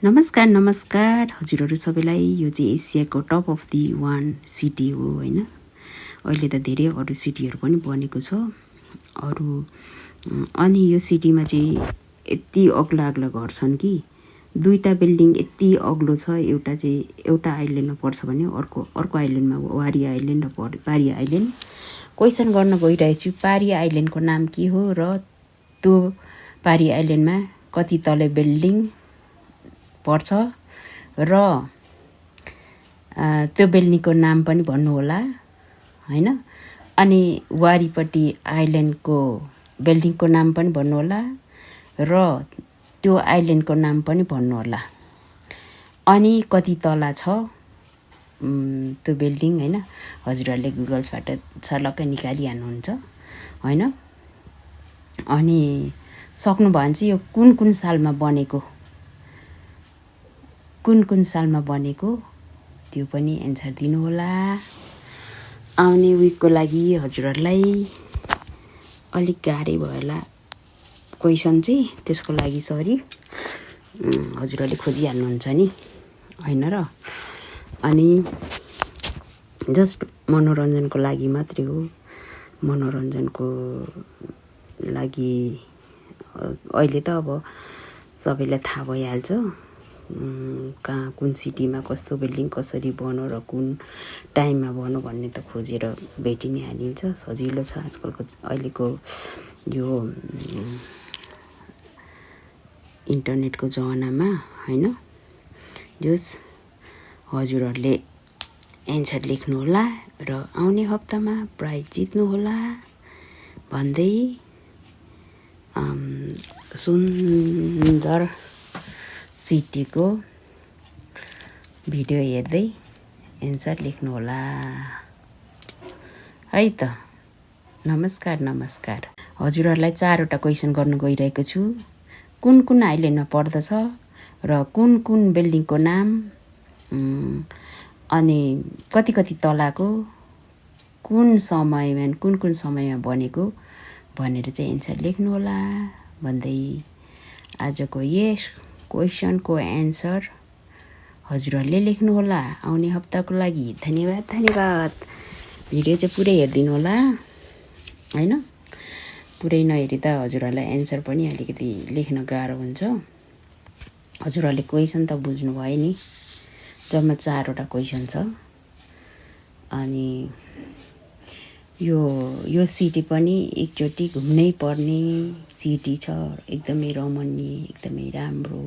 नमस्कार नमस्कार हजुरहरू सबैलाई। यो चाहिँ एसियाको top of the one city हो होइन। अहिले त धेरै अरू सिटीहरू पनि बनेको छ अरू। अनि यो सिटीमा चाहिँ यति अग्ला अग्ला घर छन् कि दुईटा बिल्डिङ यति अग्लो छ। एउटा आइल्यान्डमा पर्छ भने अर्को आइल्यान्डमा वारी आइल्यान्ड र पारी आइल्यान्ड। क्वेसन गर्न गइरहेको छु पारी आइल्यान्डको नाम के हो र त्यो पारी आइल्यान्डमा कति तले बिल्डिङ पर्छ र त्यो बिल्डिङको नाम पनि भन्नुहोला हैन। अनि वारीपट्टि आइल्यान्डको बिल्डिङको नाम पनि भन्नुहोला र त्यो आइल्यान्डको नाम पनि भन्नुहोला। अनि कति तला छ त्यो बिल्डिङ हैन। हजुरहरूले गुगल्सबाट छलक्कै निकालिहाल्नुहुन्छ हैन। अनि सक्नु भयो भने चाहिँ यो कुन सालमा बनेको कुन सालमा बनेको त्यो पनि एन्सर दिनुहोला। आउने विकको लागि हजुरहरूलाई अलिक गाह्रै भयो होला क्वेसन चाहिँ, त्यसको लागि सरी। हजुरहरूले खोजिहाल्नुहुन्छ नि होइन र। अनि जस्ट मनोरञ्जनको लागि मात्रै हो। मनोरञ्जनको लागि अहिले त अब सबैलाई थाहा भइहाल्छ कहाँ कुन सिटीमा कस्तो बिल्डिङ कसरी बनो र कुन टाइममा बनो भन्ने त खोजेर भेटि नै हालिन्छ। सजिलो छ आजकलको अहिलेको यो इन्टरनेटको जमानामा हैन। जस हजुरहरूले एन्सर लेख्नुहोला र आउने हप्तामा प्राइज जित्नुहोला भन्दै सुन्दर सिटीको भिडियो हेर्दै एन्सर लेख्नुहोला है त। नमस्कार नमस्कार। हजुरहरूलाई 4वटा क्वेसन गर्न गइरहेको छु। कुन आइल्यान्डमा पर्दछ र कुन बिल्डिङको नाम अनि कति तलाको कुन समयमा बनेको भनेर चाहिँ एन्सर लेख्नुहोला भन्दै आजको यस क्वेसनको एन्सर हजुरहरूले लेख्नुहोला आउने हप्ताको लागि। धन्यवाद। भिडियो चाहिँ पुरै हेरिदिनु होला हैन। पुरै नहेरी त हजुरहरूलाई एन्सर पनि अलिकति लेख्न गाह्रो हुन्छ। हजुरहरूले क्वेसन त बुझ्नुभयो नि। जम्मा 4वटा क्वेसन छ। अनि यो सिटी पनि एकचोटि घुम्नै पर्ने सिटी छ। एकदमै रमणीय एकदमै राम्रो